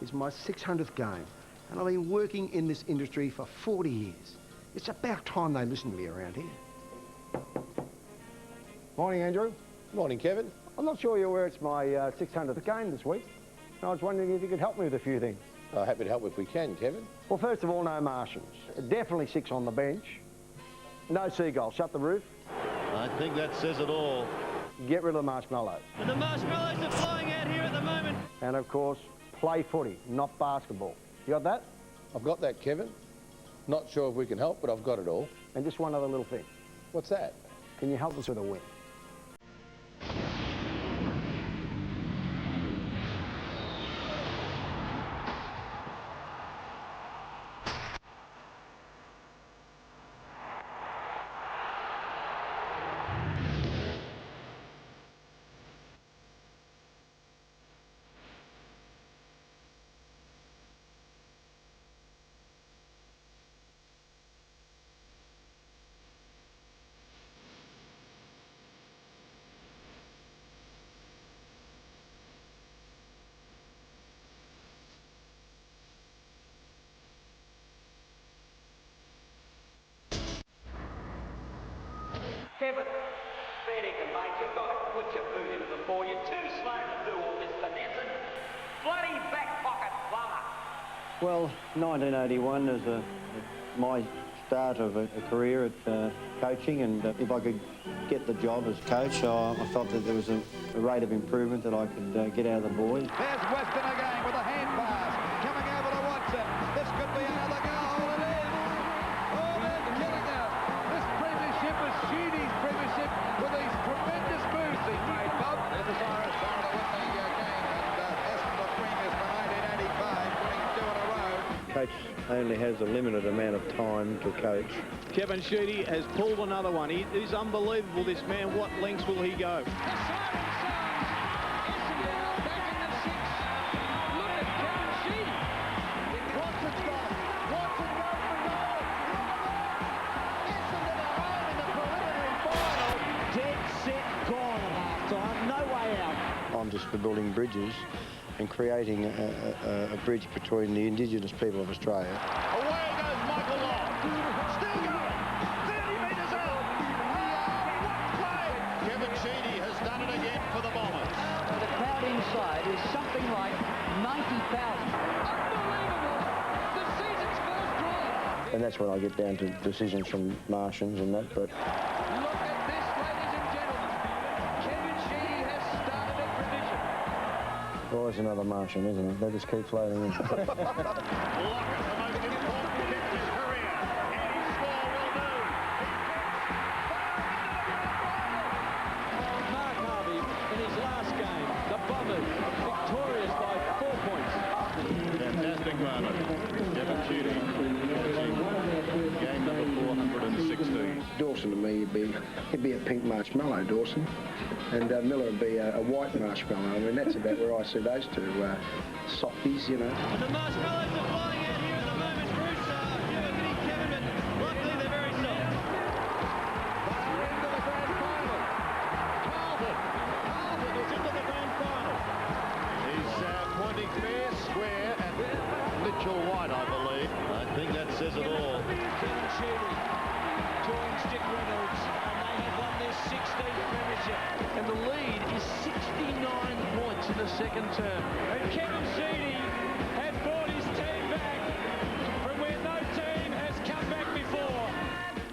is my 600th game, and I've been working in this industry for 40 years. It's about time they listen to me around here. Morning, Andrew. Morning, Kevin. I'm not sure you're aware it's my 600th game this week. I was wondering if you could help me with a few things. Happy to help if we can, Kevin. Well, first of all, no Martians. Definitely 6 on the bench. No seagulls. Shut the roof. I think that says it all. Get rid of the marshmallows. And the marshmallows are flying out here at the moment. And, of course, play footy, not basketball. You got that? I've got that, Kevin. Not sure if we can help, but I've got it all. And just one other little thing. What's that? Can you help us with a win? Kevin, fair dinkum, mate. You've got to put your boot into the ball. You're too slow to do all this finessing. Bloody back pocket plumber. Well, 1981 is my start of a career at coaching, and if I could get the job as coach, I felt that there was a rate of improvement that I could get out of the boys. There's Weston again with a hand pass. Coming over to Watson. This could be another goal. It is. Oh, they're killing it. This premiership is Sheedy's premiership with these tremendous moves he's made, Bob. There's the Cyrus trying to win the game, and Essendon premiers for 1985, winning 2 in a row. Coach only has a limited amount of time to coach. Kevin Sheedy has pulled another one. He is unbelievable, this man. What lengths will he go? The siren sounds. Essendon back in the 6. Look at Kevin Sheedy. Watson's got it. Watson goes for goal. Essendon are home in the preliminary final. Dead set gone at half-time. No way out. I'm just for building bridges and creating a bridge between the Indigenous people of Australia. Away goes Michael Long. Still going. 30 metres out. What play! Kevin Sheedy has done it again for the Bombers. The crowd inside is something like 90,000. Unbelievable. The season's first draw. And that's when I get down to decisions from Martians and that, but... Look at this, ladies and gentlemen. Kevin Sheedy has started a tradition. Always another Martian, isn't it? They just keep floating in. Lockett, the most important kick of his career. Any score will do. Mark Harvey, in his last game, the Bombers victorious by 4 points. Fantastic moment. Kevin Sheedy, game number 416. Dawson to me, he'd be a pink marshmallow, Dawson. And Miller would be a white marshmallow. I mean, that's about where I see those two softies, you know. And the marshmallows are flying out here at the moment, Bruce. Kevin, but luckily they're very soft. But we're into the grand final. Carlton is into the grand final. He's pointing fair, square, and Mitchell White, I believe. I think that says it all. Kevin Sheedy joins Dick Reynolds, and they have won their 16th premiership. And the lead is 69 points in the second term. And Kevin Sheedy has brought his team back from where no team has come back before.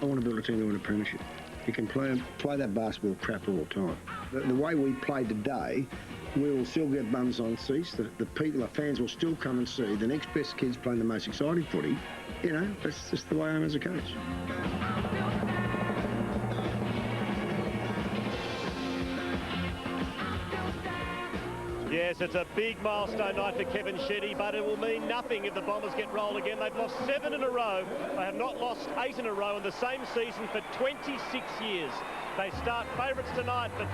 I want to build a team to win a premiership. You can play that basketball crap all the time. The way we play today, we will still get bums on seats. The people, the fans will still come and see the next best kids playing the most exciting footy. You know, that's just the way I am as a coach. Yes, it's a big milestone night for Kevin Sheedy, but it will mean nothing if the Bombers get rolled again. They've lost 7 in a row. They have not lost 8 in a row in the same season for 26 years. They start favourites tonight, but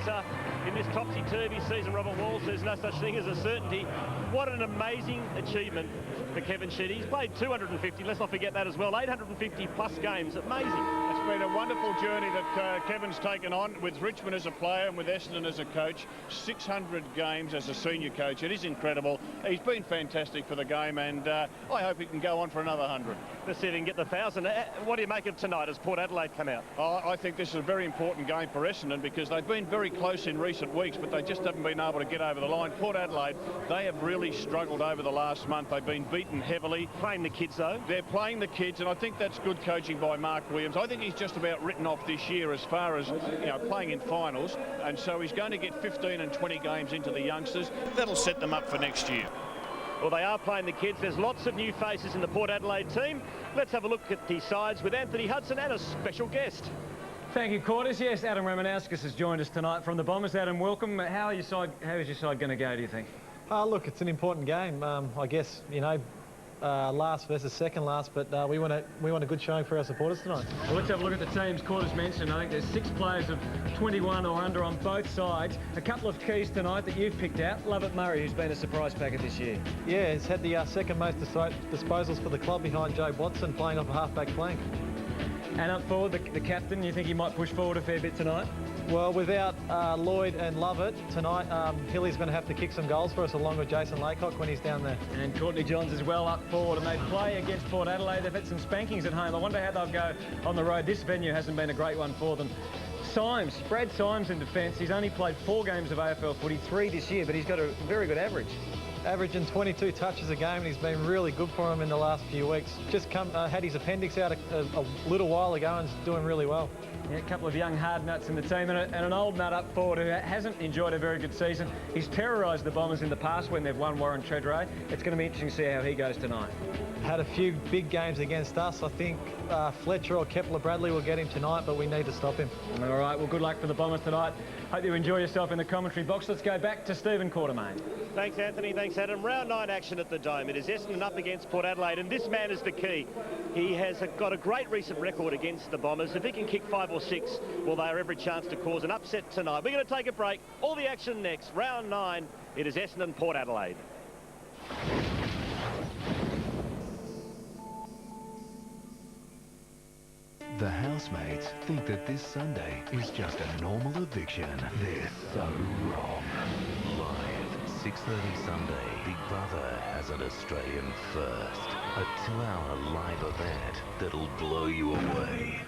in this topsy-turvy season, Robert Wall says no such thing as a certainty. What an amazing achievement for Kevin Sheedy. He's played 250, let's not forget that as well, 850 plus games. Amazing. That's been a wonderful journey that Kevin's taken on with Richmond as a player and with Essendon as a coach. 600 games as a senior coach. It is incredible. He's been fantastic for the game, and I hope he can go on for another 100. Let's see if he can get the 1,000. What do you make of tonight as Port Adelaide come out? I think this is a very important game for Essendon because they've been very close in recent weeks, but they just haven't been able to get over the line. Port Adelaide, they have really struggled over the last month. They've been beaten heavily. Playing the kids, though? They're playing the kids, and I think that's good coaching by Mark Williams. I think he's just about written off this year as far as, you know, playing in finals, and so he's going to get 15 and 20 games into the youngsters. That'll set them up for next year. Well, they are playing the kids. There's lots of new faces in the Port Adelaide team. Let's have a look at the sides with Anthony Hudson and a special guest. Thank you, Quarters. Yes, Adam Ramanauskas has joined us tonight from the Bombers. Adam, welcome. How is your side going to go, do you think? Look, it's an important game. I guess, you know, last versus second last, but we want a good showing for our supporters tonight. Well, let's have a look at the teams. Quarters mentioned, I think there's 6 players of 21 or under on both sides. A couple of keys tonight that you've picked out. Lovett Murray, who's been a surprise packer this year. Yeah, he's had the second most disposals for the club behind Joe Watson, playing off a half-back flank. And up forward, the captain, you think he might push forward a fair bit tonight? Well, without Lloyd and Lovett tonight, Hilly's going to have to kick some goals for us along with Jason Laycock when he's down there. And Courtney Johns as well up forward, and they play against Port Adelaide. They've had some spankings at home. I wonder how they'll go on the road. This venue hasn't been a great one for them. Brad Symes in defence. He's only played 4 games of AFL footy, 3 this year, but he's got a very good average. Averaging 22 touches a game, and he's been really good for him in the last few weeks. Just had his appendix out a little while ago and is doing really well. Yeah, a couple of young hard nuts in the team, and an old nut up forward who hasn't enjoyed a very good season. He's terrorised the Bombers in the past when they've won. Warren Treadray. It's going to be interesting to see how he goes tonight. Had a few big games against us. I think Fletcher or Kepler Bradley will get him tonight, but we need to stop him. All right, well, good luck for the Bombers tonight. Hope you enjoy yourself in the commentary box. Let's go back to Stephen Quartermain. Thanks, Anthony. Thanks, Adam. Round 9 action at the Dome. It is Essendon up against Port Adelaide, and this man is the key. He has got a great recent record against the Bombers. If he can kick 5 or 6, well, they have every chance to cause an upset tonight. We're going to take a break. All the action next. Round 9. It is Essendon, Port Adelaide. The housemates think that this Sunday is just a normal eviction. They're so wrong. Live, 6:30 Sunday, Big Brother has an Australian first. A 2-hour live event that'll blow you away.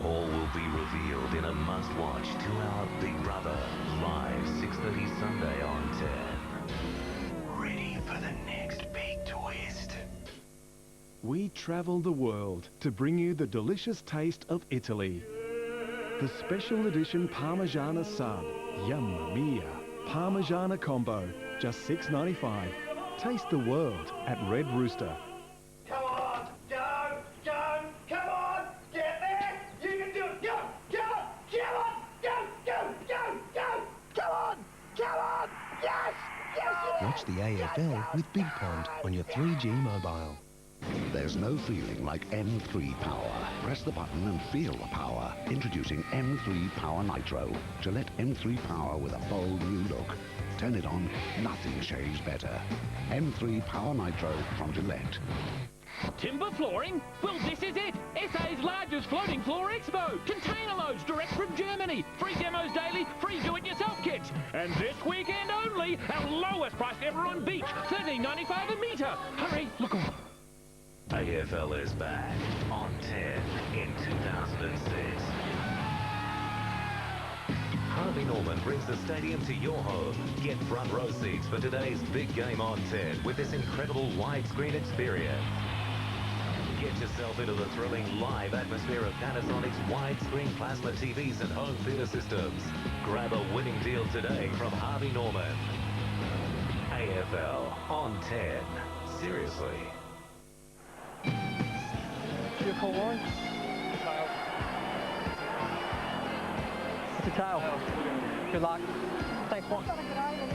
All will be revealed in a must-watch 2-hour Big Brother, live 6:30 Sunday on 10. Ready for the next big twist. We travel the world to bring you the delicious taste of Italy. The special edition Parmigiana sub, yum mia. Parmigiana combo, just $6.95. Taste the world at Red Rooster. Come on, go, go, come on, get there, you can do it, go, come on, go, go, go, go, come on, yes, yes, you Watch the AFL with Big Pond on your 3G mobile. There's no feeling like M3 Power. Press the button and feel the power. Introducing M3 Power Nitro. Gillette M3 Power with a bold new look. Turn it on, nothing shaves better. M3 Power Nitro from Gillette. Timber flooring? Well, this is it. SA's largest floating floor expo. Container loads direct from Germany. Free demos daily, free do-it-yourself kits. And this weekend only, our lowest price ever on beach, $13.95 a metre. Hurry, look on. AFL is back on 10 in 2006. Harvey Norman brings the stadium to your home. Get front row seats for today's big game on 10 with this incredible widescreen experience. Get yourself into the thrilling live atmosphere of Panasonic's widescreen plasma TVs and home theatre systems. Grab a winning deal today from Harvey Norman. AFL on 10. Seriously. Your call, Warren? It's a tail. Good luck. Thanks, Juan.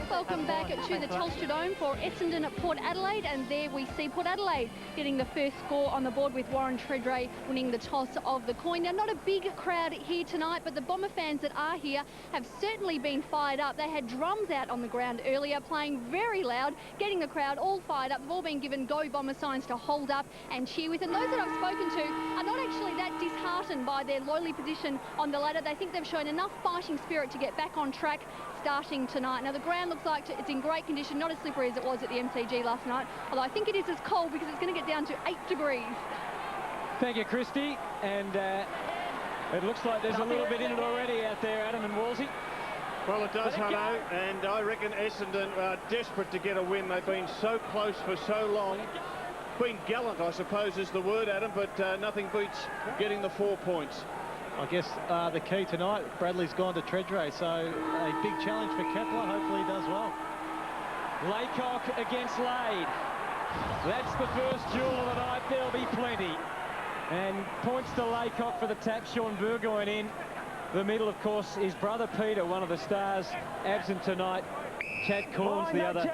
Welcome back to the Telstra Dome for Essendon at Port Adelaide, and there we see Port Adelaide getting the first score on the board with Warren Treadray winning the toss of the coin. Now, not a big crowd here tonight, but the Bomber fans that are here have certainly been fired up. They had drums out on the ground earlier, playing very loud, getting the crowd all fired up. They've all been given Go Bomber signs to hold up and cheer with, and those that I've spoken to are not actually that disheartened by their lowly position on the ladder. They think they've shown enough fighting spirit to get back on track starting tonight. Now, the ground looks like it's in great condition, not as slippery as it was at the MCG last night, although I think it is as cold because it's going to get down to 8 degrees. Thank you, Christy. And it looks like there's a little bit in it already out there, Adam and Wolsey. Well, it does, Hutto, and I reckon Essendon are desperate to get a win. They've been so close for so long. Been gallant, I suppose, is the word, Adam, but nothing beats getting the 4 points. I guess the key tonight, Bradley's gone to Treadray, so a big challenge for Kepler. Hopefully he does well. Laycock against Lade. That's the first duel of the night. There'll be plenty. And points to Laycock for the tap. Sean Burgoyne in the middle, of course, his brother Peter, one of the stars, absent tonight. Chad Corns, the other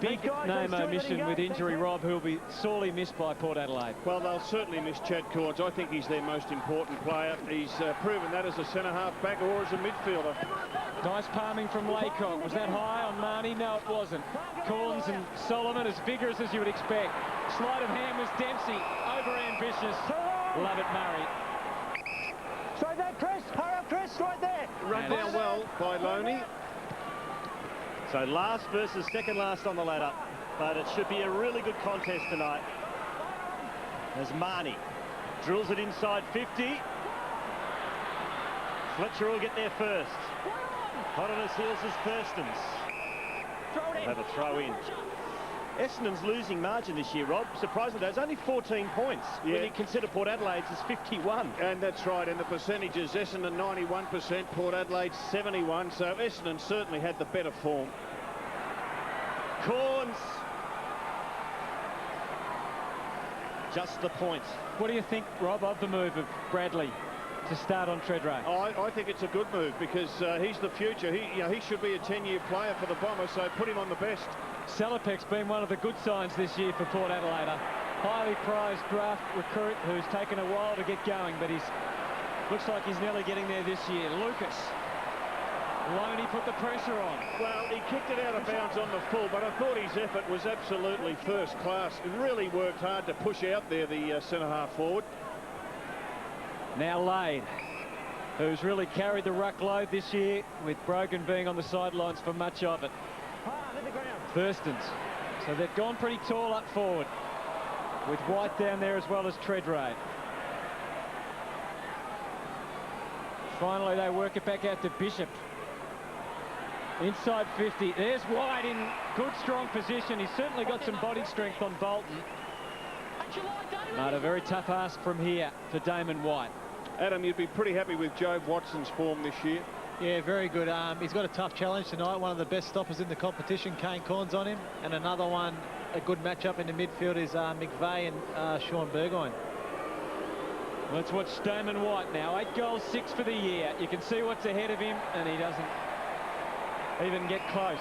big name omission with injury, Rob, who'll be sorely missed by Port Adelaide. Well, they'll certainly miss Chad Corns. I think he's their most important player. He's proven that as a centre-half back or as a midfielder. Nice palming from Laycock. Was that high on Marnie? No, it wasn't. Corns and Solomon as vigorous as you would expect. Sleight of hand was Dempsey. Over-ambitious. Love it, Murray. Straight there, Chris. Hurry up, Chris. Right there. Run down well by Loney. So last versus second last on the ladder, but it should be a really good contest tonight. As Marnie drills it inside 50. Fletcher will get there first. Hot on his heels is Thurston's. They'll have a throw in. Essendon's losing margin this year, Rob. Surprisingly, there's only 14 points when you consider Port Adelaide's is 51. And that's right, and the percentages, Essendon 91%, Port Adelaide 71%, so Essendon certainly had the better form. Corns. Just the point. What do you think, Rob, of the move of Bradley to start on Treadray? I think it's a good move because he's the future. He should be a 10-year player for the Bombers, so put him on the best. Salopek's been one of the good signs this year for Port Adelaide. A highly prized draft recruit who's taken a while to get going, but looks like he's nearly getting there this year. Lucas. Loney put the pressure on. Well, he kicked it out of bounds on the full, but I thought his effort was absolutely first class. He really worked hard to push out there the centre-half forward. Now Lade, who's really carried the ruck load this year, with Brogan being on the sidelines for much of it. Thurstons. So they've gone pretty tall up forward, with White down there as well as Treadray. Finally, they work it back out to Bishop. Inside 50. There's White in good, strong position. He's certainly got some body strength on Bolton. But a very tough ask from here for Damon White. Adam, you'd be pretty happy with Jobe Watson's form this year. Yeah, very good. He's got a tough challenge tonight. One of the best stoppers in the competition, Kane Corns on him. And another one, a good matchup in the midfield is McVeigh and Sean Burgoyne. Let's watch Damon White now. 8 goals, 6 for the year. You can see what's ahead of him, and he doesn't even get close.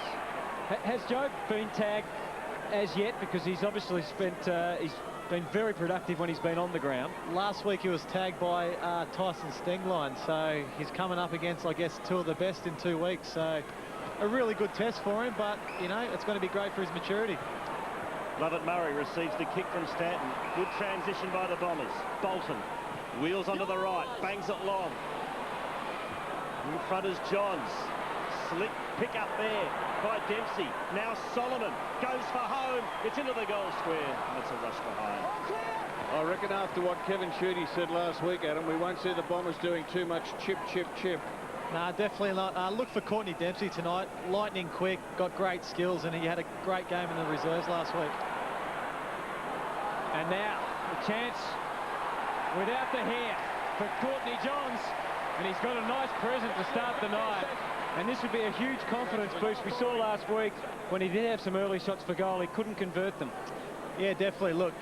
Has Jobe been tagged as yet? Because he's obviously he's been very productive when he's been on the ground. Last week he was tagged by Tyson Stengline, so he's coming up against, I guess, 2 of the best in 2 weeks. So a really good test for him, but, you know, it's going to be great for his maturity. Lovett Murray receives the kick from Stanton. Good transition by the Bombers. Bolton wheels onto the right, bangs it long. In front is Johns. Slick pick up there by Dempsey. Now Solomon goes for home. It's into the goal square. That's a rush for home. I reckon after what Kevin Sheedy said last week, Adam, we won't see the Bombers doing too much chip, chip, chip. No, definitely not. Look for Courtney Dempsey tonight. Lightning quick, got great skills, and he had a great game in the reserves last week. And now, a chance without the hair for Courtney Johns. And he's got a nice present to start the night. And this would be a huge confidence boost. We saw last week when he did have some early shots for goal, he couldn't convert them. Yeah, definitely. Look,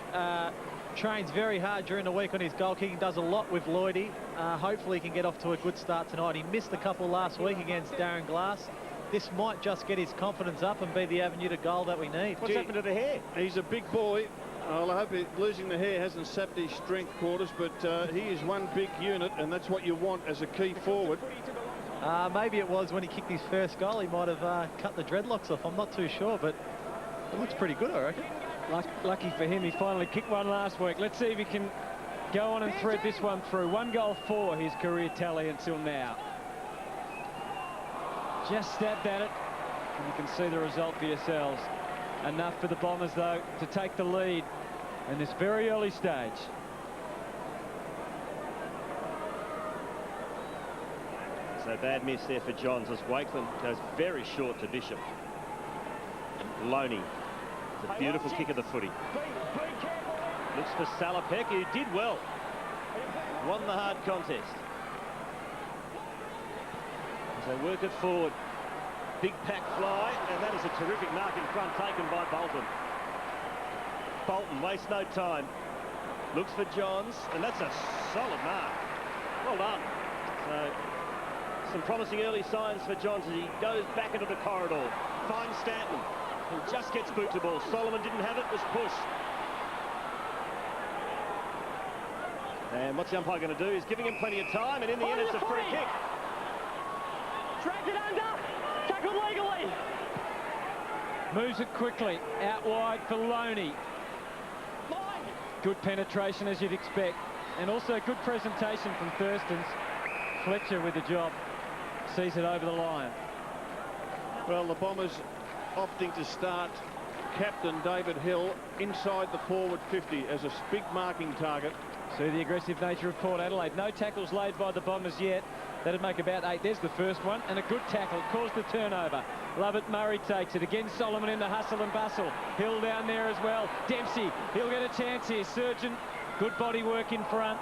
trains very hard during the week on his goal kicking, does a lot with Lloydie. Hopefully he can get off to a good start tonight. He missed a couple last week against Darren Glass. This might just get his confidence up and be the avenue to goal that we need. What's happened to the hair? He's a big boy. Well, I hope losing the hair hasn't sapped his strength quarters, but he is one big unit, and that's what you want as a key forward. Maybe it was when he kicked his first goal. He might have cut the dreadlocks off. I'm not too sure, but it looks pretty good, I reckon. Lucky for him, he finally kicked one last week. Let's see if he can go on and thread this one through. 1 goal for his career tally until now. Just stabbed at it, and you can see the result for yourselves. Enough for the Bombers, though, to take the lead in this very early stage. So bad miss there for Johns as Wakeland goes very short to Bishop. Loney. It's a beautiful kick of the footy. Looks for Salopek, who did well. Won the hard contest. As they work it forward. Big pack fly, and that is a terrific mark in front taken by Bolton. Bolton wastes no time. Looks for Johns, and that's a solid mark. Well done. So some promising early signs for Johns as he goes back into the corridor. Finds Stanton, who just gets boot to ball. Solomon didn't have it, was pushed. And what's the umpire going to do? He's giving him plenty of time, and in the end it's a free kick. Dragged it under. Tackled legally. Moves it quickly. Out wide for Loney. Good penetration, as you'd expect. And also good presentation from Thurston's. Fletcher with the job. Sees it over the line. Well, the Bombers opting to start captain David Hill inside the forward 50 as a big marking target. See the aggressive nature of Port Adelaide. No tackles laid by the Bombers yet. That'd make about 8. There's the first one, and a good tackle. Caused the turnover. Lovett Murray takes it. Again, Solomon in the hustle and bustle. Hill down there as well. Dempsey, he'll get a chance here. Surgeon, good body work in front.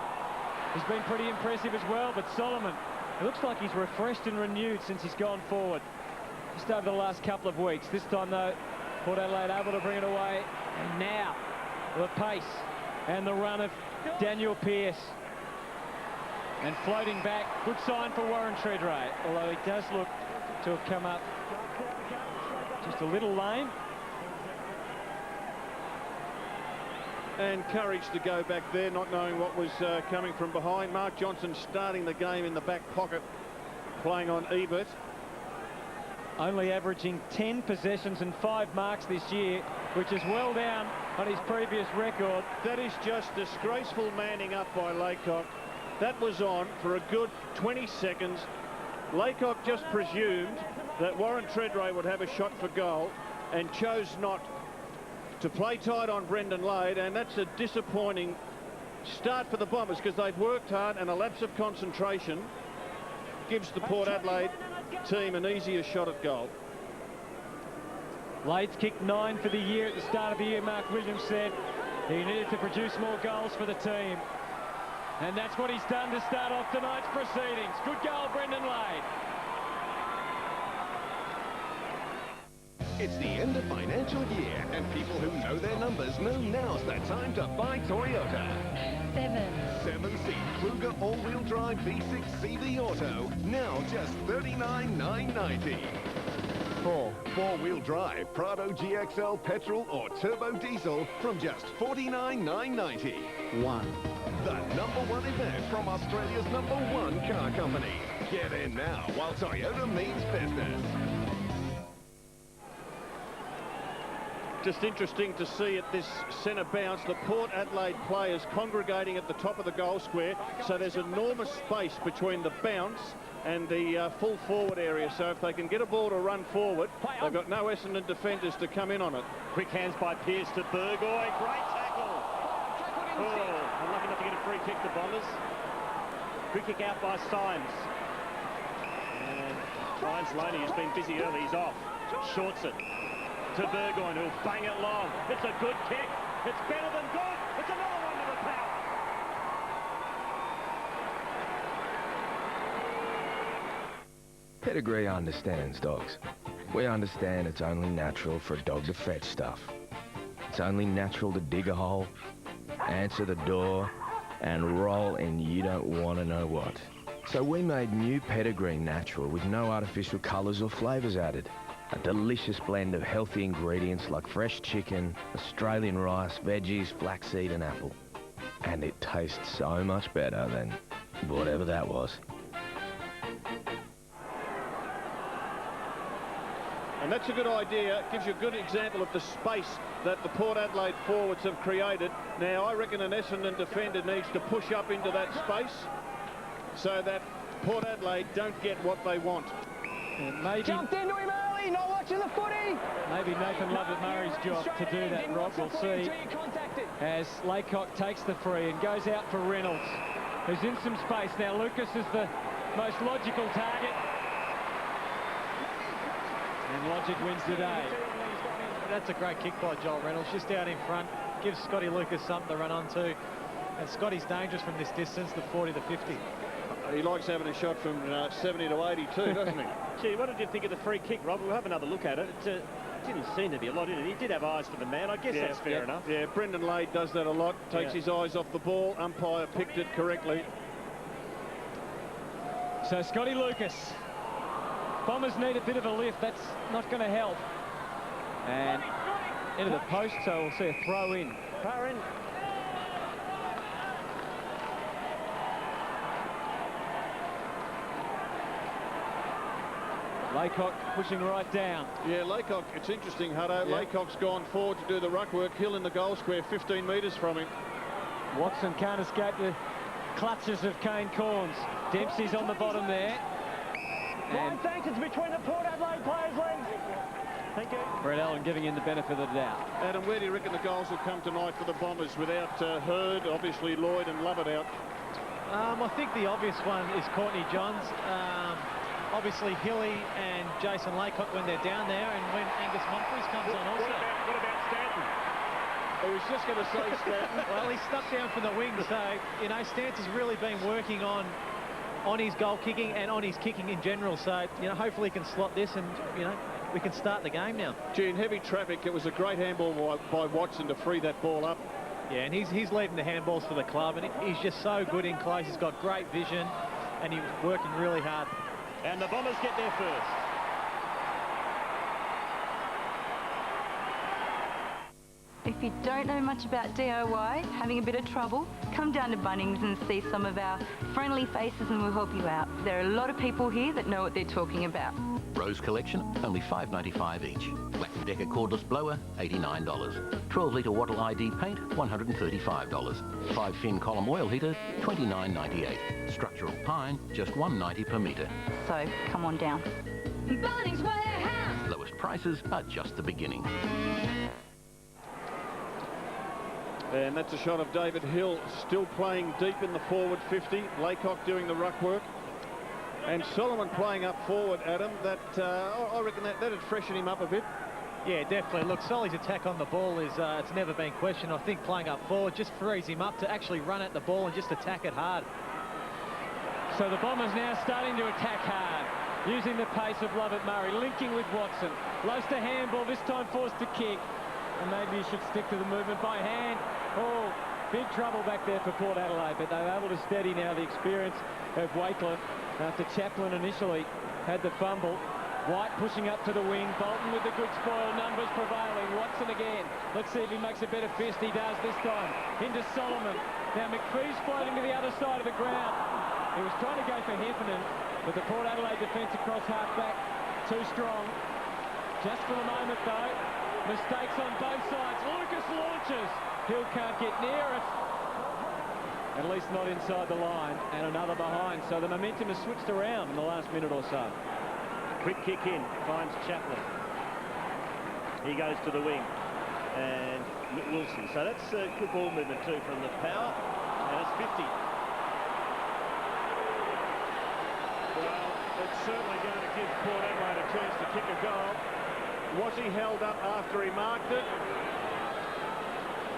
He's been pretty impressive as well, but Solomon, it looks like he's refreshed and renewed since he's gone forward. Just over the last couple of weeks. This time, though, Port Adelaide able to bring it away. And now, the pace and the run of Daniel Pearce. And floating back, good sign for Warren Treadray, although he does look to have come up just a little lame. And courage to go back there, not knowing what was coming from behind. Mark Johnson starting the game in the back pocket, playing on Ebert. Only averaging 10 possessions and 5 marks this year, which is well down on his previous record. That is just disgraceful manning up by Laycock. That was on for a good 20 seconds. Laycock just presumed that Warren Treadray would have a shot for goal and chose not to play tight on Brendan Lade, and that's a disappointing start for the Bombers because they've worked hard, and a lapse of concentration gives the Port Adelaide team an easier shot at goal. Lade's kicked 9 for the year at the start of the year. Mark Williams said he needed to produce more goals for the team. And that's what he's done to start off tonight's proceedings. Good goal, Brendan Lade. It's the end of financial year, and people who know their numbers know now's the time to buy Toyota. 7-seat Kluger all-wheel drive V6 CV Auto, now just $39,990. 4-wheel drive Prado GXL petrol or turbo diesel from just $49,990. 1. The #1 event from Australia's #1 car company. Get in now while Toyota means business. Just interesting to see at this centre bounce the Port Adelaide players congregating at the top of the goal square, so there's enormous space between the bounce and the full forward area, so if they can get a ball to run forward, they've got no Essendon defenders to come in on it. Quick hands by Pearce to Burgoyne. Great tackle. Oh, unlucky enough to get a free kick, the Bombers. Quick kick out by Symes. And finds Loney, who's been busy early. He's off. Shorts it to Burgoyne, who'll bang it long. It's a good kick. It's better than good. It's another one to the power. Pedigree understands dogs. We understand it's only natural for a dog to fetch stuff. It's only natural to dig a hole, answer the door, and roll in you don't want to know what. So we made new Pedigree Natural with no artificial colours or flavours added. A delicious blend of healthy ingredients like fresh chicken, Australian rice, veggies, flaxseed and apple. And it tastes so much better than whatever that was. And that's a good idea. It gives you a good example of the space that the Port Adelaide forwards have created. Now, I reckon an Essendon defender needs to push up into that space so that Port Adelaide don't get what they want. And maybe Jumped into him early, not watching the footy. Maybe Nathan Lovett-Murray's job to do that, Rob. We'll see as Laycock takes the free and goes out for Reynolds, who's in some space. Now, Lucas is the most logical target. And logic wins the day. That's a great kick by Joel Reynolds, just out in front. Gives Scotty Lucas something to run onto. And Scotty's dangerous from this distance, the 40 to 50. He likes having a shot from 70 to 82, doesn't he? Gee, what did you think of the free kick, Rob? We'll have another look at it. It didn't seem to be a lot in it. He did have eyes for the man. I guess that's fair enough. Yeah, Brendan Lade does that a lot. Takes his eyes off the ball. Umpire picked it correctly. So Scotty Lucas. Bombers need a bit of a lift. That's not going to help. And into the post, so we'll see a throw in. Throw in. Laycock pushing right down. Yeah, Laycock, it's interesting, Hutto. Yeah. Laycock's gone forward to do the ruck work. Hill in the goal square, 15 metres from him. Watson can't escape the clutches of Kane Corns. Dempsey's on the bottom there. Line sanctions between the Port Adelaide players' legs. Thank you. Brett Allen giving him the benefit of the doubt. Adam, where do you reckon the goals will come tonight for the Bombers without Hurd, obviously Lloyd and Lovett out? I think the obvious one is Courtney Johns. Obviously Hilly and Jason Laycock when they're down there, and when Angus Humphries comes on also. What about Stanton? I was just going to say Stanton. Well, he's stuck down from the wing, so, you know, Stanton's really been working on his goal kicking and on his kicking in general, so, you know, hopefully he can slot this and, you know, we can start the game now. Gee, in heavy traffic, it was a great handball by Watson to free that ball up. Yeah, and he's leading the handballs for the club, and he's just so good in close. He's got great vision, and he's working really hard. And the Bombers get there first. If you don't know much about DIY, having a bit of trouble, come down to Bunnings and see some of our friendly faces and we'll help you out. There are a lot of people here that know what they're talking about. Rose collection, only $5.95 each. Black Decker cordless blower, $89. 12-litre Wattle ID paint, $135. 5-fin column oil heater, $29.98. Structural pine, just $1.90 per metre. So, come on down. Bunnings Warehouse! Lowest prices are just the beginning. And that's a shot of David Hill, still playing deep in the forward 50. Laycock doing the ruck work. And Solomon playing up forward, Adam. That I reckon that'd freshen him up a bit. Yeah, definitely. Look, Solly's attack on the ball is it's never been questioned. I think playing up forward just frees him up to actually run at the ball and just attack it hard. So the Bombers now starting to attack hard, using the pace of Lovett-Murray, linking with Watson. Lost a handball, this time forced to kick. And maybe you should stick to the movement by hand. Oh, big trouble back there for Port Adelaide, but they're able to steady now the experience of Wakeland after Chaplin initially had the fumble. White pushing up to the wing. Bolton with the good spoil, numbers prevailing. Watson again. Let's see if he makes a better fist. He does this time. Into Solomon. Now McPhee's floating to the other side of the ground. He was trying to go for Heffernan, but the Port Adelaide defence across half-back too strong. Just for the moment, though. Mistakes on both sides. Lucas launches. Hill can't get near it. At least not inside the line. And another behind. So the momentum has switched around in the last minute or so. Quick kick in. Finds Chaplin. He goes to the wing. And Wilson. So that's good ball movement too from the power. And it's 50. Well, it's certainly going to give Port Adelaide a chance to kick a goal. Was he held up after he marked it?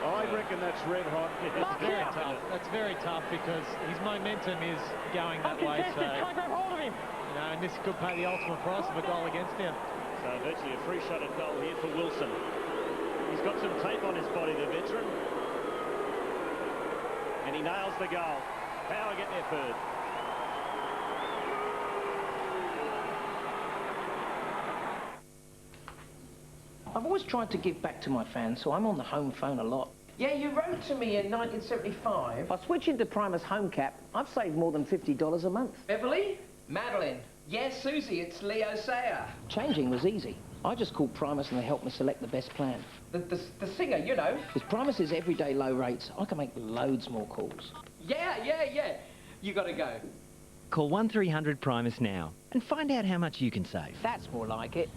I reckon that's red hot. It's very tough. That's very tough because his momentum is going that way. So, can't grab hold of him. You know, and this could pay the ultimate price of a goal against him. So virtually a free shot at goal here for Wilson. He's got some tape on his body, the veteran. And he nails the goal. Power get their third. I've always tried to give back to my fans, so I'm on the home phone a lot. Yeah, you wrote to me in 1975. By switching to Primus Home Cap, I've saved more than $50 a month. Beverly? Madeline? Yes, Susie, it's Leo Sayer. Changing was easy. I just called Primus and they helped me select the best plan. The singer, you know. With Primus's everyday low rates, I can make loads more calls. Yeah. You gotta go. Call 1300 Primus now and find out how much you can save. That's more like it.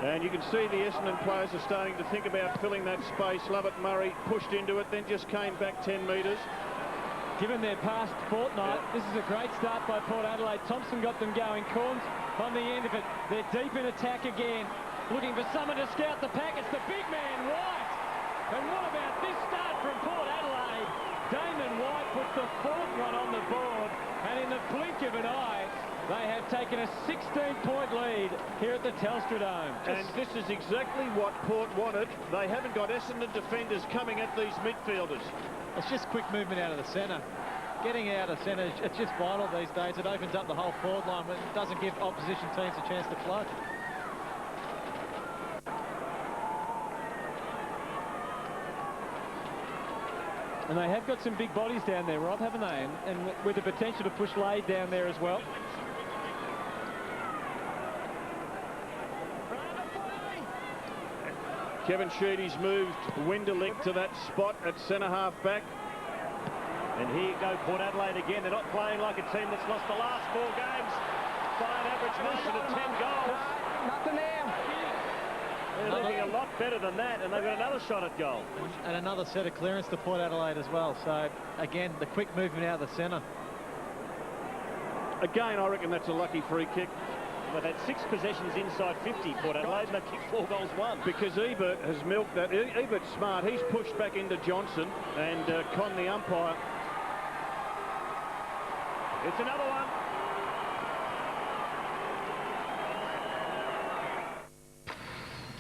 And you can see the Essendon players are starting to think about filling that space. Lovett Murray pushed into it, then just came back 10 metres. Given their past fortnight, this is a great start by Port Adelaide. Thompson got them going. Corns on the end of it. They're deep in attack again. Looking for someone to scout the pack. It's the big man, White. And what about this start from Port Adelaide? Damon White puts the fourth one on the board. And in the blink of an eye, they have taken a 16-point lead here at the Telstra Dome. And this is exactly what Port wanted. They haven't got Essendon defenders coming at these midfielders. It's just quick movement out of the centre. Getting out of centre, it's just vital these days. It opens up the whole forward line, but it doesn't give opposition teams a chance to flood. And they have got some big bodies down there, Rob, haven't they? And with the potential to push Lade down there as well. Kevin Sheedy's moved Winderlick to that spot at centre-half back. And here go Port Adelaide again. They're not playing like a team that's lost the last 4 games by an average margin of 10 goals. Nothing there. They're looking a lot better than that, and they've got another shot at goal. And another set of clearance to Port Adelaide as well. So, again, the quick movement out of the centre. Again, I reckon that's a lucky free kick. They've had 6 possessions inside 50, Port Adelaide, and they've kicked 4 goals, 1. Because Ebert has milked that. Ebert's smart. He's pushed back into Johnson and conned the umpire. It's another one.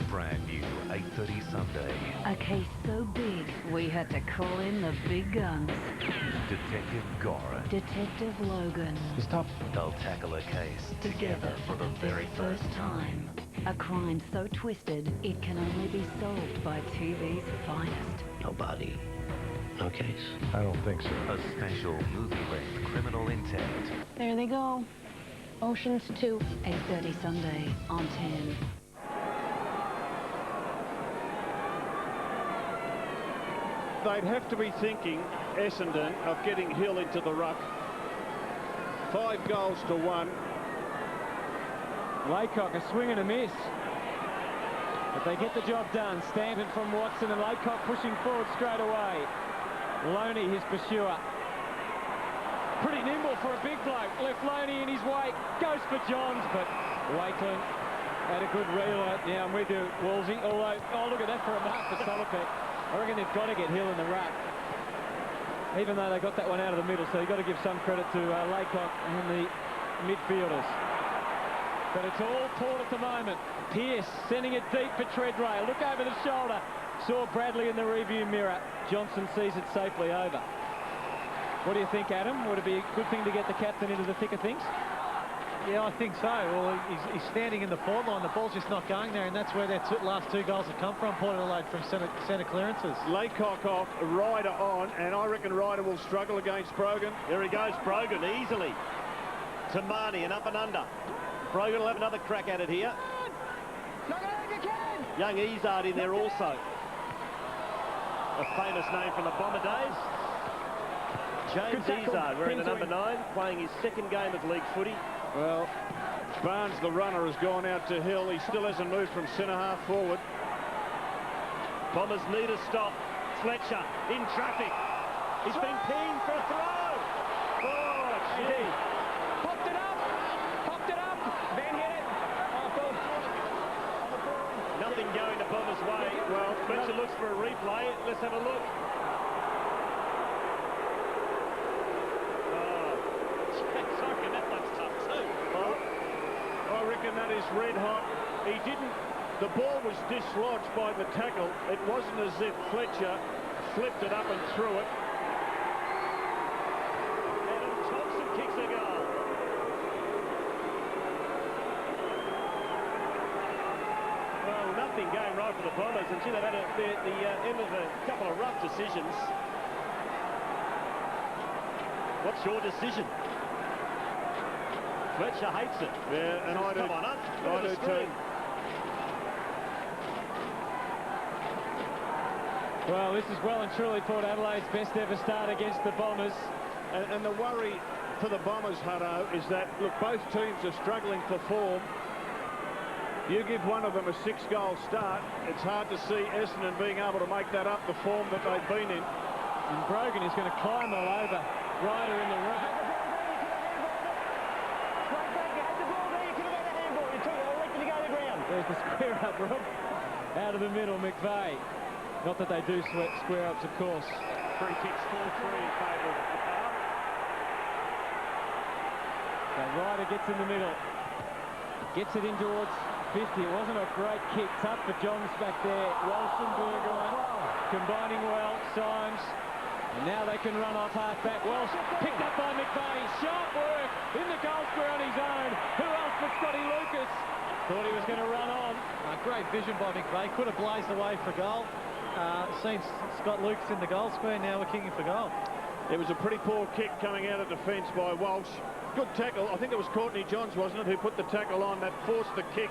Brand new 8:30 Sunday. A case so big, we had to call in the big guns. Detective Goran. Detective Logan. Stop. They'll tackle a case together for the very first time. A crime so twisted, it can only be solved by TV's finest. No body, no case. I don't think so. A special movie-length Criminal Intent. There they go. Oceans 2. 8:30 Sunday on 10. They'd have to be thinking, Essendon, of getting Hill into the ruck. 5 goals to 1. Laycock, a swing and a miss. But they get the job done. Stanton from Watson and Laycock pushing forward straight away. Loney, his pursuer. Pretty nimble for a big bloke. Left Loney in his way. Goes for Johns, but Wakeland had a good reeler. Yeah, I'm with you, Woolsey. Although, oh, look at that for a mark for Solopek. I reckon they've got to get Hill in the ruck. Even though they got that one out of the middle, so you've got to give some credit to Laycock and the midfielders. But it's all Port at the moment. Pearce sending it deep for Treadrail. Look over the shoulder. Saw Bradley in the review mirror. Johnson sees it safely over. What do you think, Adam? Would it be a good thing to get the captain into the thick of things? Yeah, I think so. Well, he's standing in the forward line. The ball's just not going there, and that's where their last 2 goals have come from, Port Adelaide, from centre clearances. Laycock off, Ryder on, and I reckon Ryder will struggle against Brogan. There he goes, Brogan, easily. To Marnie, and up and under. Brogan will have another crack at it here. Young Izard in there also. A famous name from the Bomber days. James Izard wearing the number 9, playing his 2nd game of league footy. Well, Barnes, the runner, has gone out to Hill. He still hasn't moved from centre-half forward. Bombers need a stop. Fletcher in traffic. He's been pinged for a throw. Oh, gee. Popped it up. Van hit it. Nothing going the Bombers' way. Well, Fletcher looks for a replay. Let's have a look. I reckon that is red hot. He didn't The ball was dislodged by the tackle. It wasn't as if Fletcher flipped it up and threw it. Adam Thompson kicks a goal. Well, nothing going right for the Bombers, and they've had the end of a couple of rough decisions. What's your decision? Fletcher hates it. Yeah, and I do. Come on up. I do too. Well, this is well and truly Port Adelaide's best ever start against the Bombers. And the worry for the Bombers, Hutto, is that, look, both teams are struggling for form. You give one of them a 6-goal start, it's hard to see Essendon being able to make that up, the form that they've been in. And Brogan is going to climb all over Ryder in the room. There's the square up, Rob. Out of the middle, McVeigh. Not that they do square ups, of course. Free kicks 4-3 in favour of the power. So Ryder gets in the middle. Gets it in towards 50. It wasn't a great kick. Tough for Johns back there. Walsh and Burgoyne combining well. Symes. And now they can run off half-back. Walsh picked up by McVeigh. Sharp work in the goal square on his own. Who else but Scotty Lucas? Thought he was going to run on. Great vision by McVeigh. Could have blazed away for goal. Seen Scott Lucas in the goal square. Now we're kicking for goal. It was a pretty poor kick coming out of defence by Walsh. Good tackle. I think it was Courtney Johns, wasn't it, who put the tackle on. That forced the kick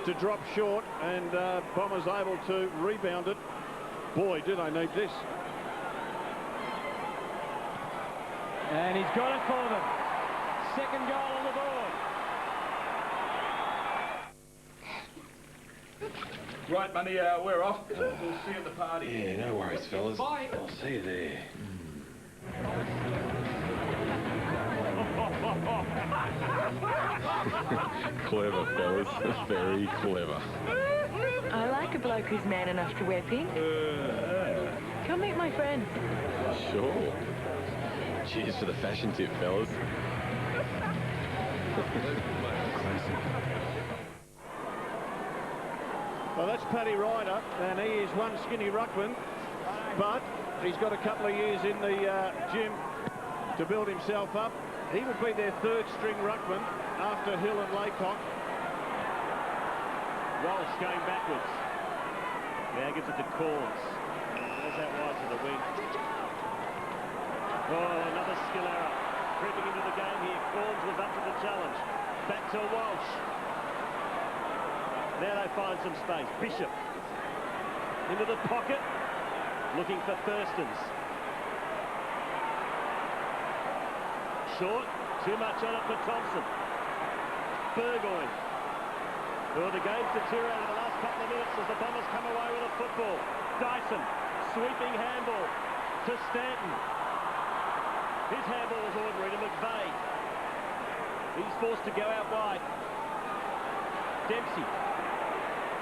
to drop short, and Bombers able to rebound it. Boy, do they need this. And he's got it for them. Second goal on the board. Right, Money, we're off. We'll see you at the party. Yeah, no worries, fellas. Bye. I'll see you there. Clever, fellas. Very clever. I like a bloke who's man enough to wear pink. Come meet my friends. Sure. Cheers for the fashion tip, fellas. Well, that's Paddy Ryder, and he is one skinny ruckman, but he's got a couple of years in the gym to build himself up. He would be their third-string ruckman after Hill and Laycock. Walsh going backwards. Now gives it to Corns. There's that wide to the wing. Oh, another skill error. Creeping into the game here. Corns was up to the challenge. Back to Walsh. Now they find some space. Bishop into the pocket, looking for Thurstons. Short, too much on it for Thompson. Burgoyne. Well, the game's deteriorated the last couple of minutes as the Bombers come away with a football. Dyson, sweeping handball to Stanton. His handball was ordinary to McVeigh. He's forced to go out wide. Dempsey.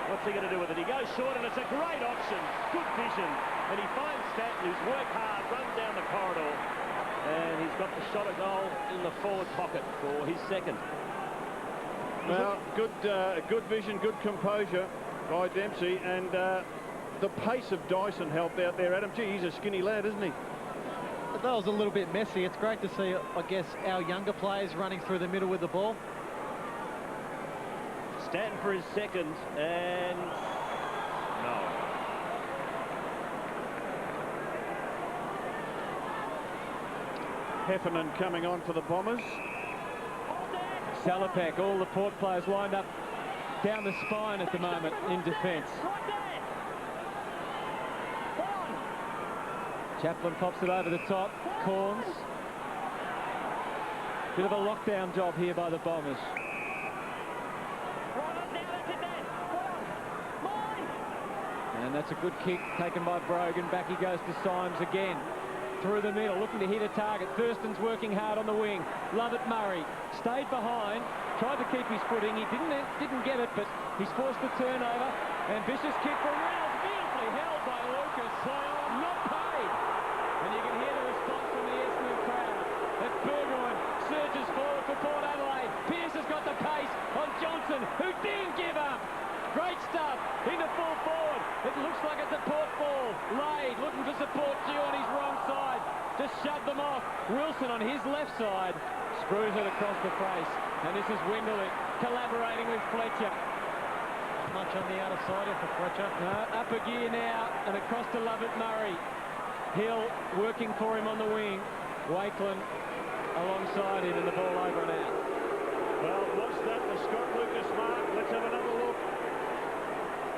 What's he going to do with it? He goes short, and it's a great option. Good vision. And he finds Stanton, who's worked hard, run down the corridor. And he's got the shot at goal in the forward pocket for his second. Well, good vision, good composure by Dempsey, and the pace of Dyson helped out there, Adam. Gee, he's a skinny lad, isn't he? But that was a little bit messy. It's great to see, I guess, our younger players running through the middle with the ball. Stanton for his second, and no. Heffernan coming on for the Bombers. Salopek, all the Port players lined up down the spine at the moment in defence. Chaplin pops it over the top. Corns. Bit of a lockdown job here by the Bombers. And that's a good kick taken by Brogan. Back he goes to Symes again. Through the middle, looking to hit a target. Thurston's working hard on the wing. Lovett Murray stayed behind, tried to keep his footing. He didn't get it, but he's forced the turnover. And vicious kick from Reynolds, beautifully held by Lucas. Not paid. And you can hear the response from the Essendon crowd. As Burgoyne surges forward for Port Adelaide. Pearce has got the pace on Johnson, who didn't give up. Great stuff. Into full forward. It looks like it's a Port ball. Lade looking for support. Q on his wrong side. Just shove them off. Wilson on his left side. Screws it across the face. And this is Windley collaborating with Fletcher. Much on the outer side for Fletcher. Up a gear now and across to Lovett Murray. Hill working for him on the wing. Wakeland alongside him and the ball over and out. Well, what's that? The Scott Lucas mark. Let's have another look.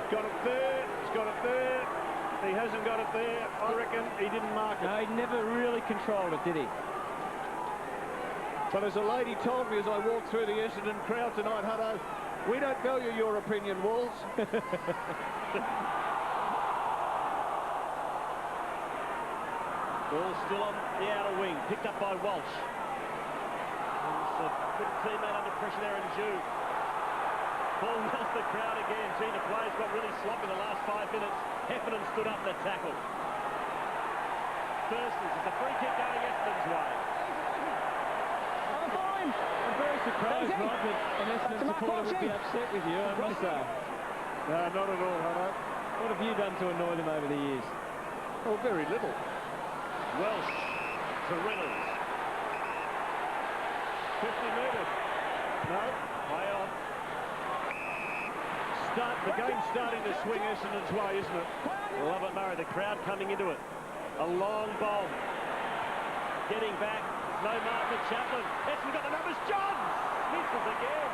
Got it there. He's got it there. He hasn't got it there. I reckon he didn't mark it. No, he never really controlled it, did he? But as a lady told me as I walked through the Essendon crowd tonight, Hutto, we don't value your opinion, Wolves. Ball still on the outer wing, picked up by Walsh. There's a good teammate under pressure there in Jude. Ball knows the crowd again. Gee, the players got really sloppy the last 5 minutes. Heffernan stood up in the tackle. Thurston's, it's a free kick going Essendon's way. I'm very surprised, Rob, that an Essendon supporter would be upset with you, I must say. No, not at all, Hutto. What have you done to annoy them over the years? Oh, very little. Welsh to Reynolds. 50 metres. No, way off. The game's starting to swing Essendon's way, isn't it? Lovett Murray, the crowd coming into it. A long bomb. Getting back. No mark for Chaplin. Essendon got the numbers. Johns misses again.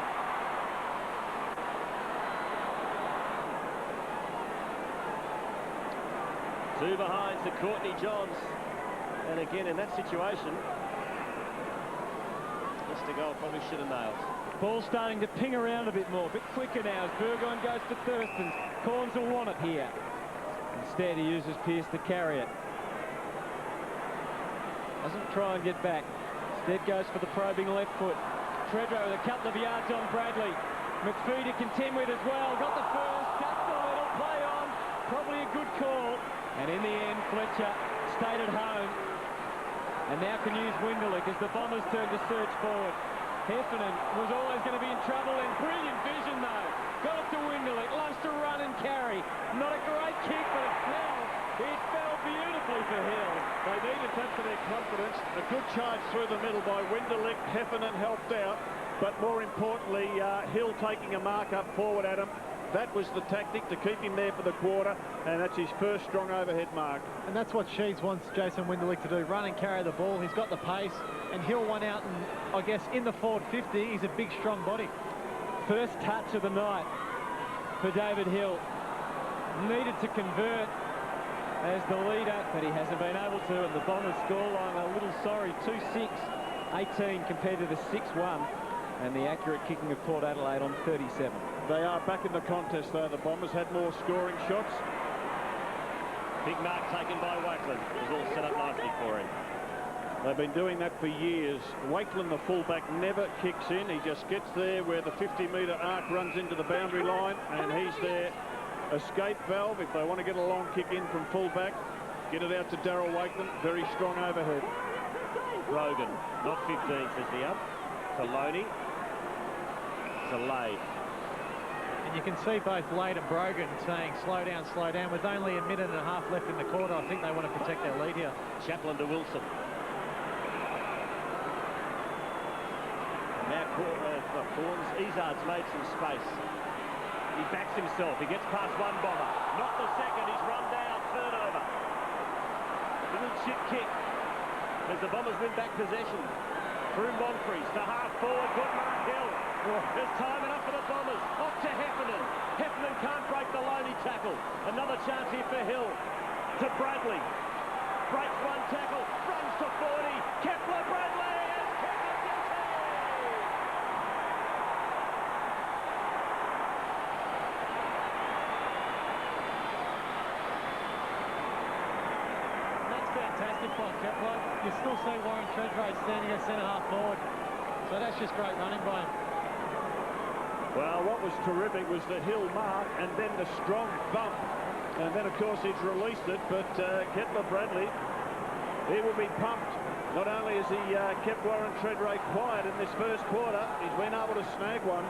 Two behind to Courtney Johns. And again, in that situation, Mr. Gold probably should have nailed. Ball starting to ping around a bit more, a bit quicker now as Burgoyne goes to Thurston. Corns will want it here. Instead, he uses Pearce to carry it. Doesn't try and get back. Instead goes for the probing left foot. Treadrow with a couple of yards on Bradley. McPhee to contend with as well. Got the first, cuts the little, play on. Probably a good call. And in the end, Fletcher stayed at home. And now can use Winderlich as the Bombers turn to search forward. Heffernan was always going to be in trouble and brilliant vision though. Got it to Winderlich, loves to run and carry. Not a great kick, but it fell. It fell beautifully for Hill. They needed that for their confidence. A good charge through the middle by Winderlich. Heffernan helped out. But more importantly, Hill taking a mark up forward at him. That was the tactic to keep him there for the quarter, and that's his first strong overhead mark. And that's what Sheeds wants Jason Winderlich to do, run and carry the ball. He's got the pace, and Hill went out and, I guess, in the forward 50, he's a big, strong body. First touch of the night for David Hill. Needed to convert as the leader, but he hasn't been able to, and the Bombers scoreline a little sorry, 2-6, 18 compared to the 6-1, and the accurate kicking of Port Adelaide on 37. They are back in the contest, though. The Bombers had more scoring shots. Big mark taken by Wakeland. It was all set up nicely for him. They've been doing that for years. Wakeland, the fullback, never kicks in. He just gets there where the 50-metre arc runs into the boundary line, and he's their escape valve. If they want to get a long kick in from fullback, get it out to Darryl Wakeland. Very strong overhead. Brogan, not 15, says the up. To Loney. To Lade. And you can see both Lade and Brogan saying slow down, slow down. With only a minute and a half left in the quarter, I think they want to protect their lead here. Chaplin to Wilson. And now Corns. Izard's made some space. He backs himself. He gets past one Bomber. Not the second. He's run down. Turnover. Little chip kick as the Bombers win back possession. Through Monfries to half forward. Good mark Hill. There's time enough for the Bombers. Off to Heffernan. Heffernan can't break the Loney tackle. Another chance here for Hill. To Bradley. Breaks one tackle. Runs to 40. Kepler Bradley. It's Kepler guilty. That's fantastic by Kepler. You still see Warren Treadray standing at centre-half forward. So that's just great running by him. Well, what was terrific was the Hill mark and then the strong bump. And then, of course, he's released it, but Kepler Bradley, he will be pumped. Not only has he kept Warren Treadray quiet in this first quarter, he's been able to snag one.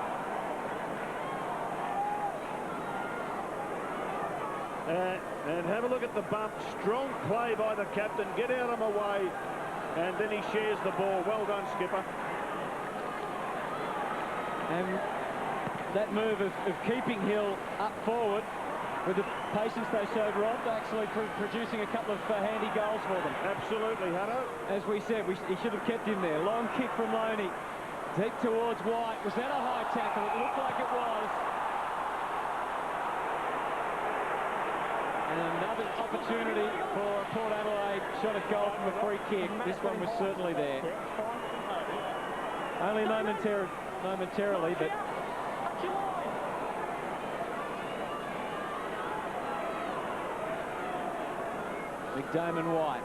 And have a look at the bump. Strong play by the captain. Get out of my way. And then he shares the ball. Well done, skipper. And that move of keeping Hill up forward with the patience they showed, Rob, actually producing a couple of handy goals for them. Absolutely, Hutto. As we said, he should have kept him there. Long kick from Loney. Deep towards White. Was that a high tackle? It looked like it was. And another opportunity for Port Adelaide. Shot at goal from a free kick. This one was certainly there. Only momentarily, but... McDermott White.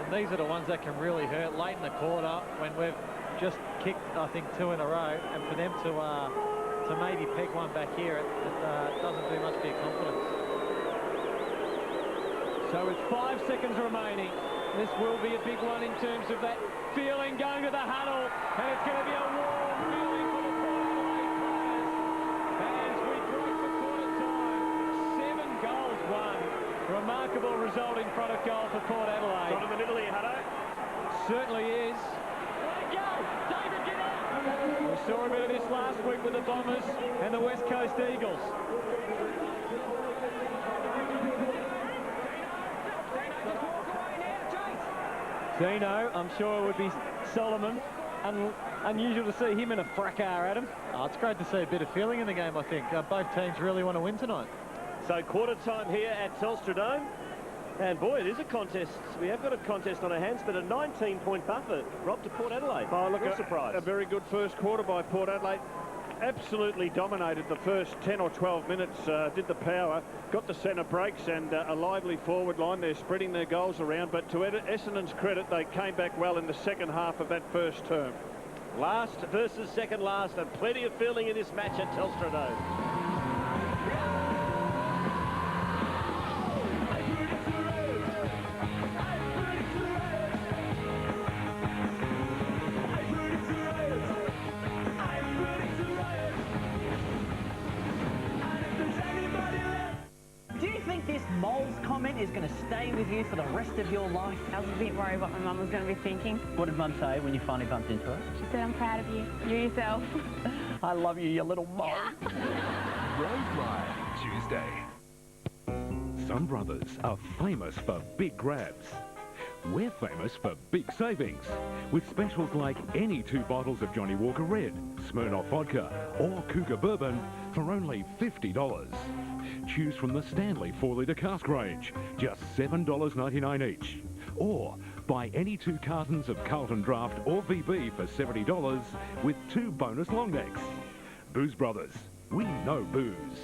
And these are the ones that can really hurt late in the quarter when we've just kicked, I think, 2 in a row. And for them to maybe peg one back here, it doesn't do much for your confidence. So with 5 seconds remaining, this will be a big one in terms of that feeling going to the huddle. And it's going to be a warm feeling for the Port Adelaide players. As we break for quarter time, 7 goals won. Remarkable result in front of goal for Port Adelaide. Got in the middle here, Hutto. Certainly is. We saw a bit of this last week with the Bombers and the West Coast Eagles. Dino, I'm sure it would be Solomon. Unusual to see him in a fracas, Adam. Oh, it's great to see a bit of feeling in the game, I think. Both teams really want to win tonight. So quarter time here at Telstra Dome. And boy, it is a contest. We have got a contest on our hands, but a 19-point buffer, Rob, to Port Adelaide. Oh, look, Real surprise. A very good first quarter by Port Adelaide. Absolutely dominated the first 10 or 12 minutes, did the power, got the centre breaks and a lively forward line. They're spreading their goals around, but to Essendon's credit, they came back well in the second half of that first term. Last versus second last, and plenty of feeling in this match at Telstra Dome. Is going to stay with you for the rest of your life. I was a bit worried what my mum was going to be thinking. What did Mum say when you finally bumped into her? She said, I'm proud of you. You yourself. I love you, you little mole. Road Live Tuesday. Some brothers are famous for big grabs. We're famous for big savings, with specials like any 2 bottles of Johnny Walker Red, Smirnoff Vodka or Cougar Bourbon for only $50. Choose from the Stanley 4-litre cask range, just $7.99 each. Or buy any 2 cartons of Carlton Draft or VB for $70 with 2 bonus long necks. Booze Brothers, we know booze.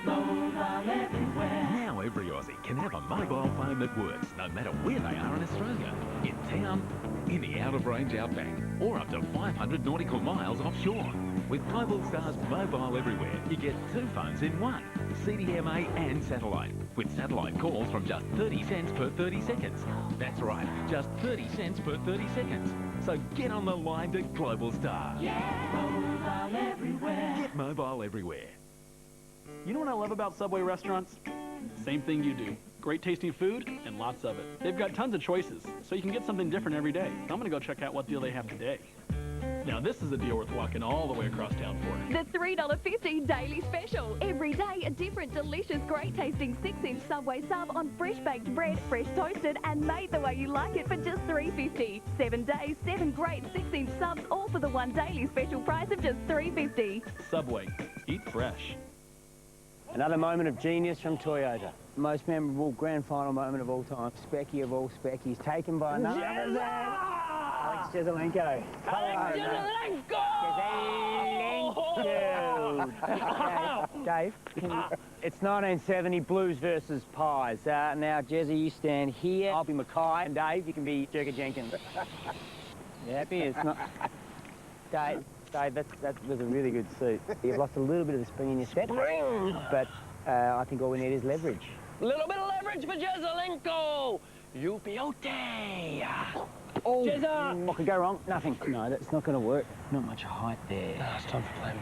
Now every Aussie can have a mobile phone that works no matter where they are in Australia. In town, in the out-of-range outback, or up to 500 nautical miles offshore. With Globalstar's Mobile Everywhere, you get 2 phones in one, CDMA and satellite, with satellite calls from just 30 cents per 30 seconds. That's right, just 30 cents per 30 seconds. So get on the line to Globalstar. Yeah, mobile everywhere. Get mobile everywhere. You know what I love about Subway restaurants? Same thing you do. Great tasting food and lots of it. They've got tons of choices, so you can get something different every day. I'm going to go check out what deal they have today. Now this is a deal worth walking all the way across town for. The $3.50 daily special. Every day a different delicious, great tasting 6-inch Subway sub on fresh baked bread, fresh toasted and made the way you like it for just $3.50. 7 days, 7 great 6-inch subs, all for the one daily special price of just $3.50. Subway. Eat fresh. Another moment of genius from Toyota. Most memorable grand final moment of all time. Specky of all Speckies, taken by another Alex Jezelenko. Dave, it's 1970 Blues versus Pies. Now, Jezzy, you stand here. I'll be Mackay, and Dave, you can be Jerker Jenkins. You happy? It's not... Dave, that was a really good suit. You've lost a little bit of the spring in your step, but I think all we need is leverage. A little bit of leverage for Jezelenko. Upiote. Oh, Jezza. What could go wrong? Nothing. No, that's not going to work. Not much height there. No, it's time for plan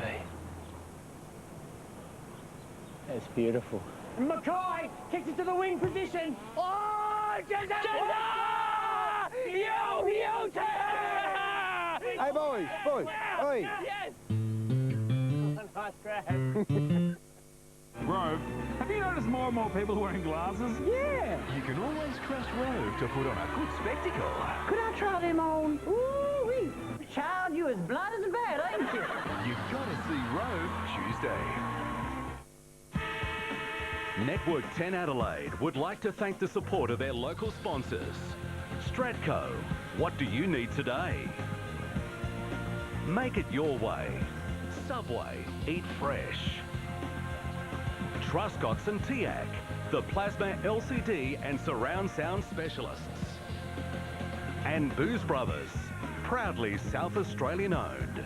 B. It's beautiful. Mackay kicks it to the wing position. Oh, Jesse! Hey, boys, oi. Yes! Nice grab. Rove, have you noticed more and more people wearing glasses? Yeah. You can always trust Rove to put on a good spectacle. Could I try them on? Ooh-wee. Child, you as blind as a bat, ain't you? You've got to see Rove Tuesday. Network 10 Adelaide would like to thank the support of their local sponsors. Stratco, what do you need today? Make it your way. Subway, eat fresh. Truscox and TIAC, the plasma LCD and surround sound specialists. And Booze Brothers, proudly South Australian owned.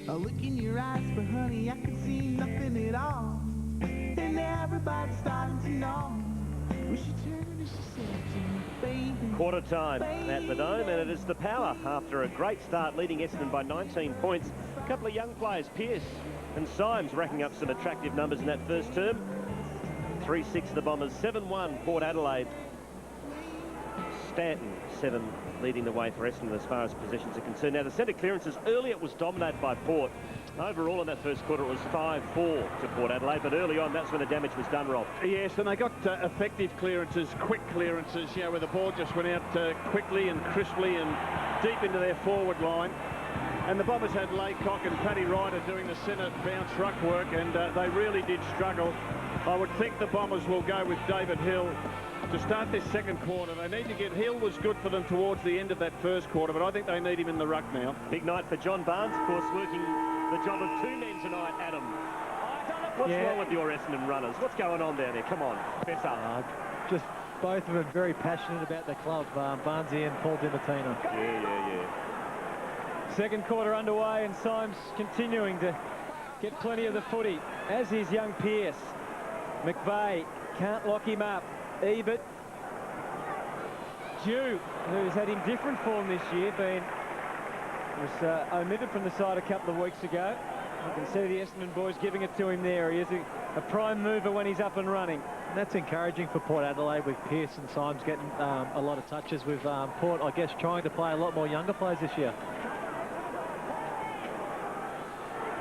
A look in your eyes, but honey, I can see nothing at all. And everybody's starting to know. When she turned and she said to me, baby. Quarter time at the Dome, and it is the Power after a great start, leading Essendon by 19 points. A couple of young players, Pearce and Symes, racking up some attractive numbers in that first term. 3-6 the Bombers, 7-1 Port Adelaide. Stanton, 7, leading the way for Essendon as far as possessions are concerned. Now, the centre clearances, earlier it was dominated by Port. Overall in that first quarter, it was 5-4 to Port Adelaide, but early on, that's when the damage was done, Rob. Yes, and they got effective clearances, quick clearances, you know, where the ball just went out quickly and crisply and deep into their forward line. And the Bombers had Laycock and Paddy Ryder doing the centre bounce ruck work, and they really did struggle. I would think the Bombers will go with David Hill to start this second quarter. They need to get... Hill was good for them towards the end of that first quarter, but I think they need him in the ruck now. Big night for John Barnes, of course, working the job of two men tonight, Adam. What's wrong with your Essendon runners? What's going on down there? Come on, fess up. Just both of them very passionate about their club, Barnesy and Paul DiMartino. Yeah. Second quarter underway, and Symes continuing to get plenty of the footy, as is young Pearce. McVeigh can't lock him up. Ebert, Dew, who's had indifferent form this year, was omitted from the side a couple of weeks ago. You can see the Essendon boys giving it to him there. He is a prime mover when he's up and running. And that's encouraging for Port Adelaide, with Pearce and Symes getting a lot of touches, with Port, I guess, trying to play a lot more younger players this year.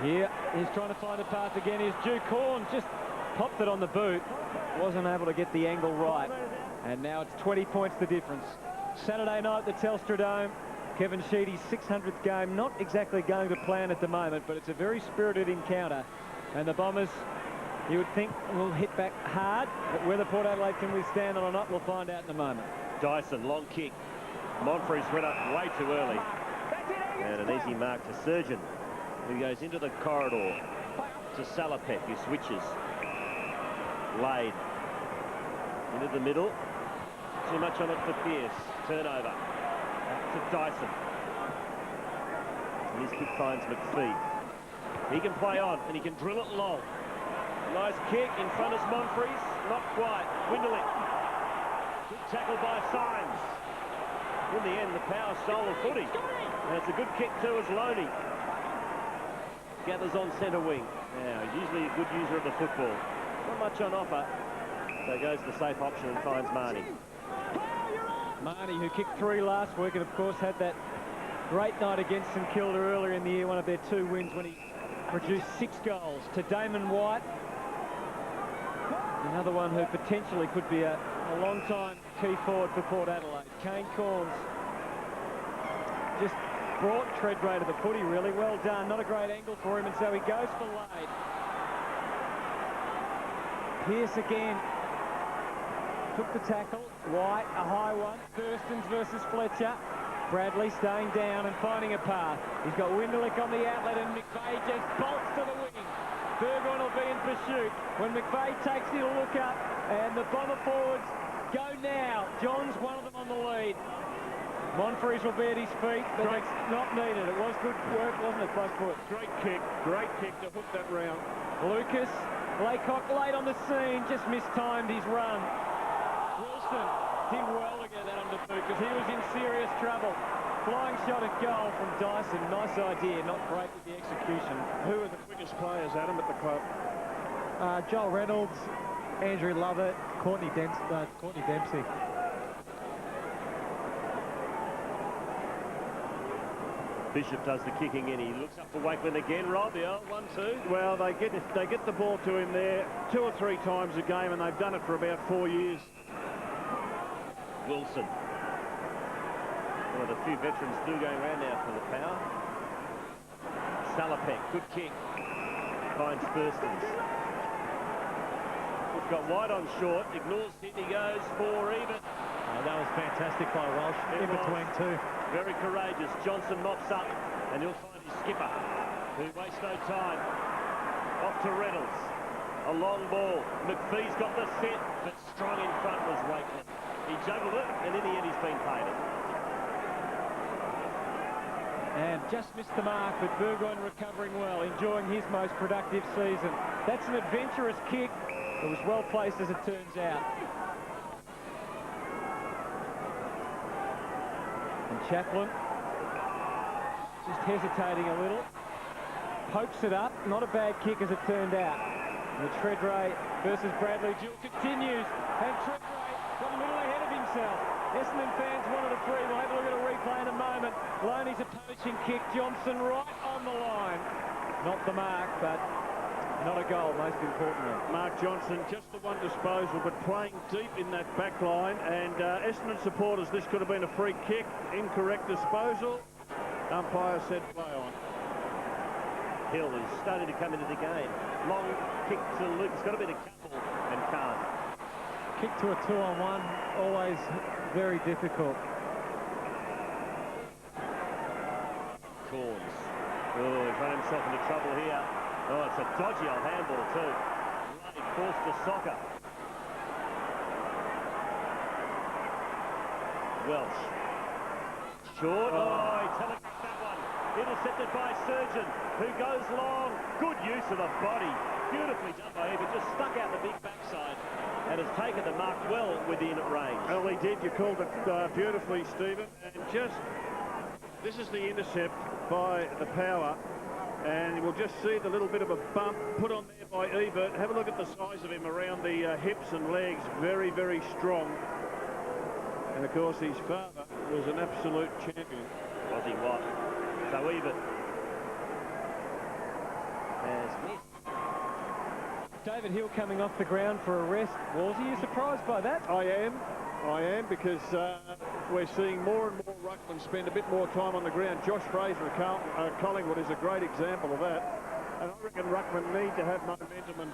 Here, he's trying to find a path again. Here's Dew Corn, just popped it on the boot. Wasn't able to get the angle right. And now it's 20 points the difference. Saturday night at the Telstra Dome. Kevin Sheedy's 600th game. Not exactly going to plan at the moment, but it's a very spirited encounter. And the Bombers, you would think, will hit back hard. But whether Port Adelaide can withstand it or not, we'll find out in a moment. Dyson, long kick. Monfrey's run up way too early. And an easy mark to Surgeon, who goes into the corridor to Salapet, who switches. Laid into the middle. Too much on it for Pearce. Turnover. Back to Dyson. And his kick finds McPhee. He can play on and he can drill it long. Nice kick in front of Monfrey's. Not quite. Winderlich. Good tackle by Symes. In the end, the Power stole the footy. And it's a good kick too as Loney gathers on centre wing. Now, usually a good user of the football. Not much on offer, so goes the safe option and finds Marnie. Marnie, who kicked 3 last week, and of course had that great night against St Kilda earlier in the year, one of their 2 wins when he produced 6 goals. To Damon White, another one who potentially could be a long-time key forward for Port Adelaide. Kane Corns just brought Treadray to the footy, really well done. Not a great angle for him, and so he goes for Lade. Pearce again took the tackle. White, a high one. Thurston's versus Fletcher. Bradley staying down and finding a path. He's got Winderlich on the outlet, and McVeigh just bolts to the wing. Burgoyne will be in pursuit. When McVeigh takes it, he'll look up, and the Bomber forwards go now. John's one of them on the lead. Monfries will be at his feet, but it's not needed. It was good work, wasn't it, by foot? Great kick to hook that round. Lucas, Laycock late on the scene, just mistimed his run. Wilson did well to get that under boot because he was in serious trouble. Flying shot at goal from Dyson. Nice idea, not great with the execution. Who are the quickest players, Adam, at the club? Joel Reynolds, Andrew Lovett, Courtney Dempsey. Bishop does the kicking in. He looks up for Wakeman again. Rob, the 1-2. Well, they get the ball to him there 2 or 3 times a game, and they've done it for about 4 years. Wilson. One of the few veterans still going around now for the Power. Salopek, good kick. Finds Thurston's. He's got wide on short, ignores hit, he goes for even. Oh, that was fantastic by Walsh, in between two. Very courageous. Johnson mops up, and he'll find his skipper, who wastes no time. Off to Reynolds. A long ball. McPhee's got the set, but strong in front was Wakeman. He juggled it, and in the end, he's been paid it. And just missed the mark, but Burgoyne recovering well, enjoying his most productive season. That's an adventurous kick. It was well placed, as it turns out. And Chaplin just hesitating a little. Pokes it up. Not a bad kick, as it turned out. And the Treadray versus Bradley duel continues. And Treadray got a little ahead of himself. Essendon fans wanted a free. We'll have a look at a replay in a moment. Loney's a poaching kick. Johnson right on the line. Not the mark, but not a goal, most importantly. Mark Johnson, just the one disposal, but playing deep in that back line. And Essendon supporters, this could have been a free kick. Incorrect disposal. Umpire said play on. Hill is starting to come into the game. Long kick to Luke. He's got a bit of couple and can't. Kick to a 2-on-1, always very difficult. Corns. Oh, he's run himself into trouble here. Oh, it's a dodgy old handball too. Right, forced to soccer. Welsh. Short. Oh, he telegraphed that one. Intercepted by Surgeon, who goes long. Good use of the body. Beautifully done by him. He just stuck out the big backside and has taken the mark well within range. Well, he did. You called it beautifully, Stephen. And just, this is the intercept by the Power. And we'll just see the little bit of a bump put on there by Ebert. Have a look at the size of him around the hips and legs. Very, very strong. And, of course, his father was an absolute champion. Was he what? So Ebert has missed. David Hill coming off the ground for a rest. Walsey, are you surprised by that? I am, because we're seeing more and more ruckmen spend a bit more time on the ground. Josh Fraser of Collingwood is a great example of that. And I reckon ruckmen need to have momentum and